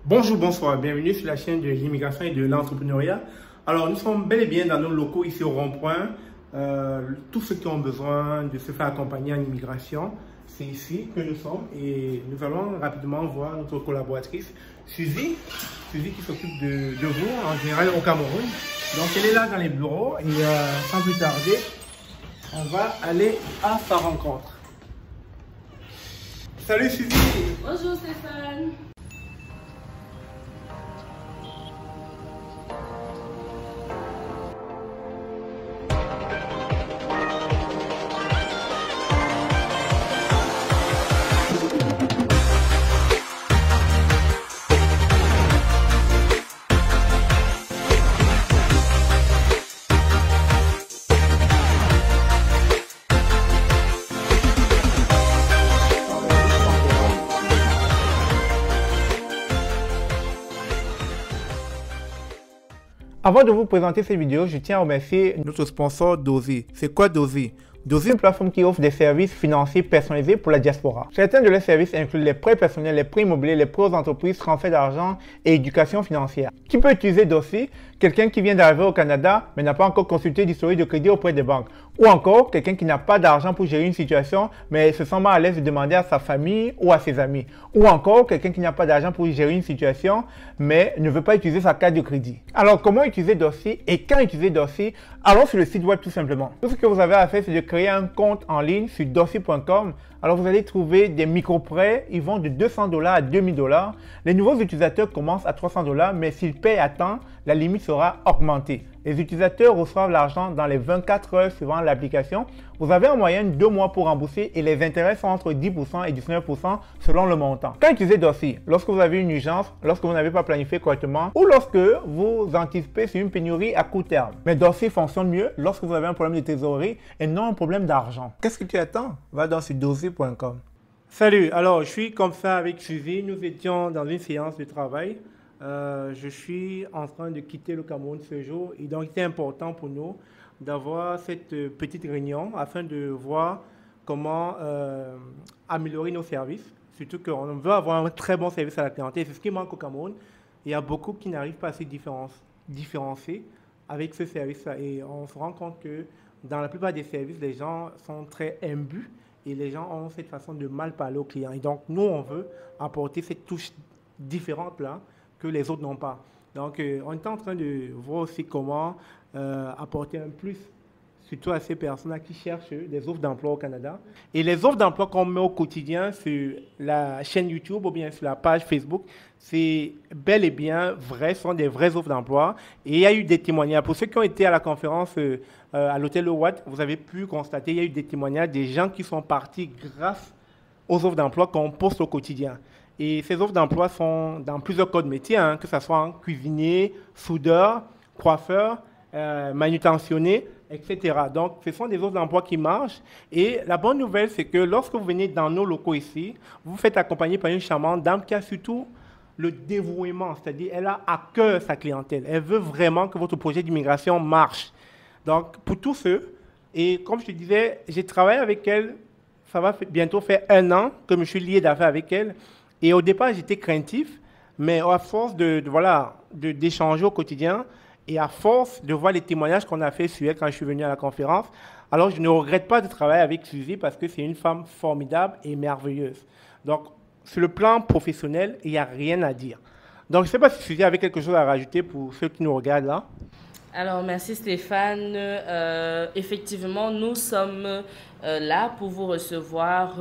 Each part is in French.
Bonjour, bonsoir, bienvenue sur la chaîne de l'immigration et de l'entrepreneuriat. Alors, nous sommes bel et bien dans nos locaux ici au Rond-Point. Tous ceux qui ont besoin de se faire accompagner en immigration, c'est ici que nous sommes et nous allons rapidement voir notre collaboratrice Suzy qui s'occupe de vous en général au Cameroun. Donc, elle est là dans les bureaux et sans plus tarder, on va aller à sa rencontre. Salut Suzy! Bonjour Stéphane! Avant de vous présenter cette vidéo, je tiens à remercier notre sponsor Dozy. C'est quoi Dozy? Dozy est une plateforme qui offre des services financiers personnalisés pour la diaspora. Certains de leurs services incluent les prêts personnels, les prêts immobiliers, les prêts aux entreprises, transferts d'argent et éducation financière. Qui peut utiliser Dozy? Quelqu'un qui vient d'arriver au Canada mais n'a pas encore consulté d'historique de crédit auprès des banques. Ou encore quelqu'un qui n'a pas d'argent pour gérer une situation mais se sent mal à l'aise de demander à sa famille ou à ses amis. Ou encore quelqu'un qui n'a pas d'argent pour gérer une situation mais ne veut pas utiliser sa carte de crédit. Alors comment utiliser Dozy et quand utiliser Dozy? Allons sur le site web tout simplement. Tout ce que vous avez à faire, c'est de créer un compte en ligne sur dozy.com. Alors vous allez trouver des micro-prêts, ils vont de 200 $ à 2000 $. Les nouveaux utilisateurs commencent à 300 $, mais s'ils payent à temps, la limite sera augmentée. Les utilisateurs reçoivent l'argent dans les 24 heures suivant l'application. Vous avez en moyenne 2 mois pour rembourser et les intérêts sont entre 10% et 19% selon le montant. Quand utilisez Dozy, lorsque vous avez une urgence, lorsque vous n'avez pas planifié correctement ou lorsque vous anticipez sur une pénurie à court terme. Mais Dozy fonctionne mieux lorsque vous avez un problème de trésorerie et non un problème d'argent. Qu'est-ce que tu attends? Va donc sur dozy.com. Salut, alors je suis comme ça avec Suzy. Nous étions dans une séance de travail. Je suis en train de quitter le Cameroun ce jour et donc il était important pour nous d'avoir cette petite réunion afin de voir comment améliorer nos services. Surtout qu'on veut avoir un très bon service à la clientèle. C'est ce qui manque au Cameroun. Il y a beaucoup qui n'arrivent pas à se différencier avec ce service-là et on se rend compte que dans la plupart des services, les gens sont très imbus et les gens ont cette façon de mal parler aux clients. Et donc nous, on veut apporter cette touche différente-là que les autres n'ont pas. Donc, on est en train de voir aussi comment apporter un plus, surtout à ces personnes-là qui cherchent des offres d'emploi au Canada. Et les offres d'emploi qu'on met au quotidien sur la chaîne YouTube ou bien sur la page Facebook, c'est bel et bien vrai, ce sont des vraies offres d'emploi. Et il y a eu des témoignages. Pour ceux qui ont été à la conférence à l'hôtel Le Watt, vous avez pu constater qu'il y a eu des témoignages des gens qui sont partis grâce aux offres d'emploi qu'on poste au quotidien. Et ces offres d'emploi sont dans plusieurs codes métiers, que ce soit en cuisinier, soudeur, coiffeur, manutentionnaire, etc. Donc, ce sont des offres d'emploi qui marchent. Et la bonne nouvelle, c'est que lorsque vous venez dans nos locaux ici, vous vous faites accompagner par une charmante dame qui a surtout le dévouement, c'est-à-dire elle a à cœur sa clientèle. Elle veut vraiment que votre projet d'immigration marche. Donc, pour tous ceux, et comme je te disais, j'ai travaillé avec elle, ça va bientôt faire 1 an que je suis lié d'affaires avec elle. Et au départ, j'étais craintif, mais à force d'échanger au quotidien et à force de voir les témoignages qu'on a fait sur elle quand je suis venu à la conférence, alors je ne regrette pas de travailler avec Suzy parce que c'est une femme formidable et merveilleuse. Donc, sur le plan professionnel, il n'y a rien à dire. Donc, je ne sais pas si Suzy avait quelque chose à rajouter pour ceux qui nous regardent là. Alors, merci Stéphane. Effectivement, nous sommes là pour vous recevoir.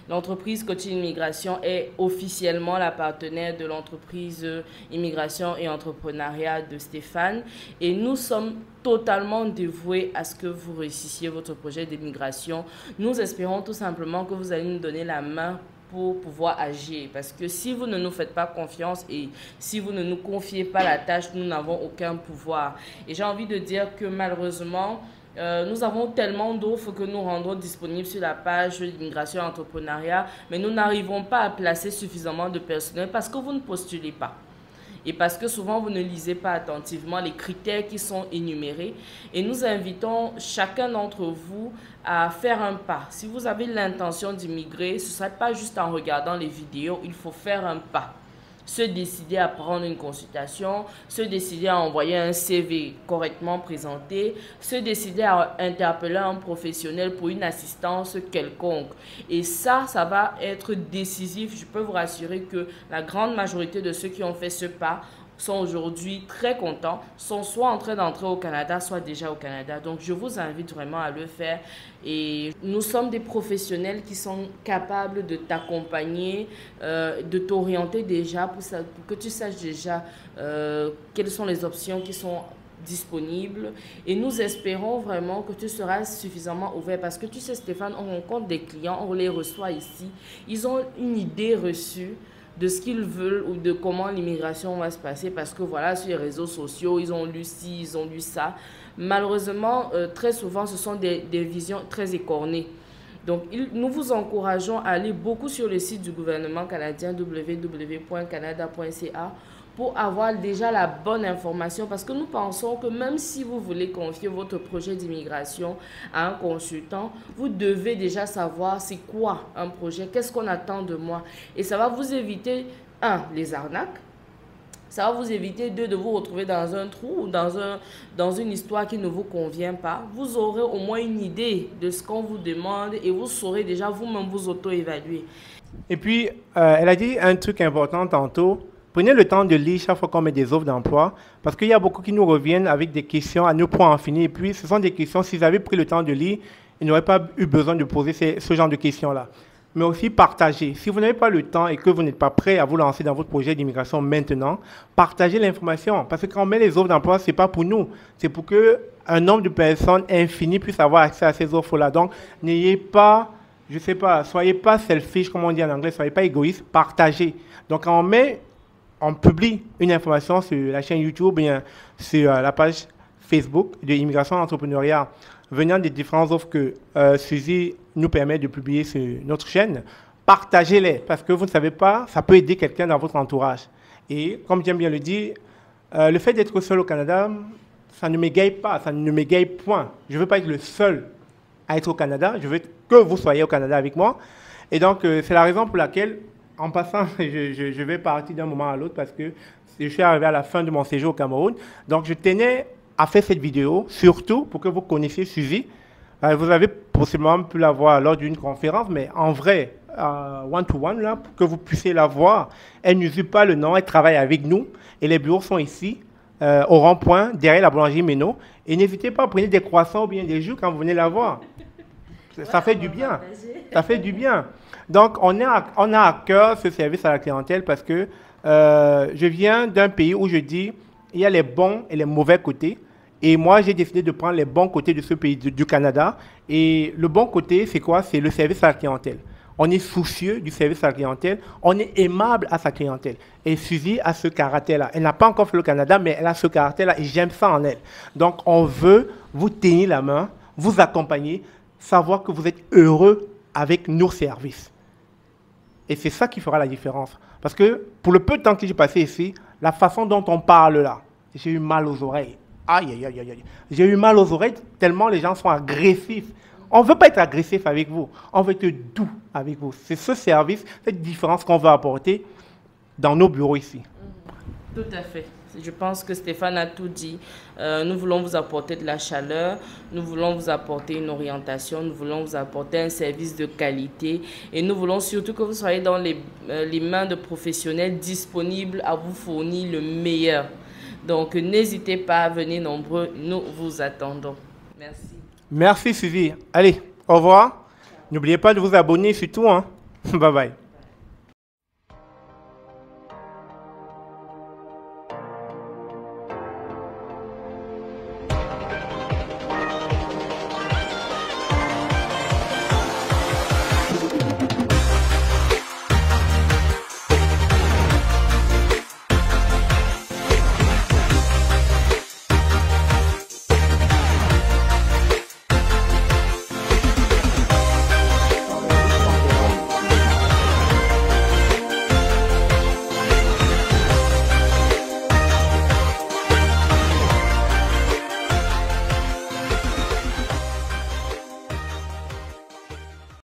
L'entreprise Coaching Immigration est officiellement la partenaire de l'entreprise Immigration et Entrepreneuriat de Stéphane. Et nous sommes totalement dévoués à ce que vous réussissiez votre projet d'immigration. Nous espérons tout simplement que vous allez nous donner la main pour pouvoir agir. Parce que si vous ne nous faites pas confiance et si vous ne nous confiez pas la tâche, nous n'avons aucun pouvoir. Et j'ai envie de dire que malheureusement, nous avons tellement d'offres que nous rendons disponibles sur la page d'immigration et entrepreneuriat, mais nous n'arrivons pas à placer suffisamment de personnel parce que vous ne postulez pas. et parce que souvent vous ne lisez pas attentivement les critères qui sont énumérés. Et nous invitons chacun d'entre vous à faire un pas. Si vous avez l'intention d'immigrer, ce ne sera pas juste en regardant les vidéos, il faut faire un pas. se décider à prendre une consultation, se décider à envoyer un CV correctement présenté, se décider à interpeller un professionnel pour une assistance quelconque. Et ça va être décisif. Je peux vous rassurer que la grande majorité de ceux qui ont fait ce pas sont aujourd'hui très contents, sont soit en train d'entrer au Canada, soit déjà au Canada. Donc, je vous invite vraiment à le faire. Et nous sommes des professionnels qui sont capables de t'accompagner, de t'orienter déjà pour que tu saches déjà quelles sont les options qui sont disponibles. Et nous espérons vraiment que tu seras suffisamment ouvert parce que tu sais, Stéphane, on rencontre des clients, on les reçoit ici. Ils ont une idée reçue de ce qu'ils veulent ou de comment l'immigration va se passer parce que voilà, sur les réseaux sociaux, ils ont lu ci, ils ont lu ça. Malheureusement, très souvent, ce sont des visions très écornées. Donc, nous vous encourageons à aller beaucoup sur le site du gouvernement canadien www.canada.ca pour avoir déjà la bonne information parce que nous pensons que même si vous voulez confier votre projet d'immigration à un consultant, vous devez déjà savoir c'est quoi un projet, qu'est-ce qu'on attend de moi. Et ça va vous éviter, les arnaques. Ça va vous éviter, de vous retrouver dans un trou ou dans une histoire qui ne vous convient pas. Vous aurez au moins une idée de ce qu'on vous demande et vous saurez déjà vous-même vous auto-évaluer. Et puis, elle a dit un truc important tantôt. Prenez le temps de lire chaque fois qu'on met des offres d'emploi parce qu'il y a beaucoup qui nous reviennent avec des questions à nous pour en finir. Et puis, ce sont des questions, s'ils avaient pris le temps de lire, ils n'auraient pas eu besoin de poser ce genre de questions-là. Mais aussi partager. Si vous n'avez pas le temps et que vous n'êtes pas prêt à vous lancer dans votre projet d'immigration maintenant, partagez l'information. Parce que quand on met les offres d'emploi, ce n'est pas pour nous. C'est pour qu'un nombre de personnes infini puisse avoir accès à ces offres-là. Donc, n'ayez pas, je ne sais pas, soyez pas selfish, comme on dit en anglais, soyez pas égoïste, partagez. Donc, quand on publie une information sur la chaîne YouTube, bien sur la page Facebook de Immigration Entrepreneuriat, venant des différentes offres que Suzy nous permet de publier sur notre chaîne, partagez-les parce que vous ne savez pas, ça peut aider quelqu'un dans votre entourage. Et comme j'aime bien le dire, le fait d'être seul au Canada, ça ne m'égaye pas, ça ne m'égaye point. Je ne veux pas être le seul à être au Canada, je veux que vous soyez au Canada avec moi. Et donc, c'est la raison pour laquelle, en passant, je vais partir d'un moment à l'autre parce que je suis arrivé à la fin de mon séjour au Cameroun. Donc, je tenais à faire cette vidéo, surtout pour que vous connaissiez Suzy. Vous avez possiblement pu la voir lors d'une conférence, mais en vrai, one-to-one, là, pour que vous puissiez la voir. Elle n'usure pas le nom, elle travaille avec nous. Et les bureaux sont ici, au rond-point, derrière la boulangerie Méno. Et n'hésitez pas à prendre des croissants ou bien des jus quand vous venez la voir. Ça fait du bien. Ça fait du bien. Donc, on a à cœur ce service à la clientèle parce que je viens d'un pays où je dis il y a les bons et les mauvais côtés. Et moi, j'ai décidé de prendre les bons côtés de ce pays, du Canada. Et le bon côté, c'est quoi? C'est le service à la clientèle. On est soucieux du service à la clientèle. On est aimable à sa clientèle. Et Suzy a ce caractère-là. Elle n'a pas encore fait le Canada, mais elle a ce caractère-là et j'aime ça en elle. Donc, on veut vous tenir la main, vous accompagner, savoir que vous êtes heureux avec nos services. Et c'est ça qui fera la différence. Parce que pour le peu de temps que j'ai passé ici, la façon dont on parle là, j'ai eu mal aux oreilles. Aïe, aïe, aïe, aïe. J'ai eu mal aux oreilles tellement les gens sont agressifs. On ne veut pas être agressif avec vous. On veut être doux avec vous. C'est ce service, cette différence qu'on veut apporter dans nos bureaux ici. Tout à fait. Je pense que Stéphane a tout dit. Nous voulons vous apporter de la chaleur, nous voulons vous apporter une orientation, nous voulons vous apporter un service de qualité et nous voulons surtout que vous soyez dans les mains de professionnels disponibles à vous fournir le meilleur. Donc, n'hésitez pas à venir nombreux, nous vous attendons. Merci. Merci Suzy. Allez, au revoir. N'oubliez pas de vous abonner surtout. Hein. Bye bye.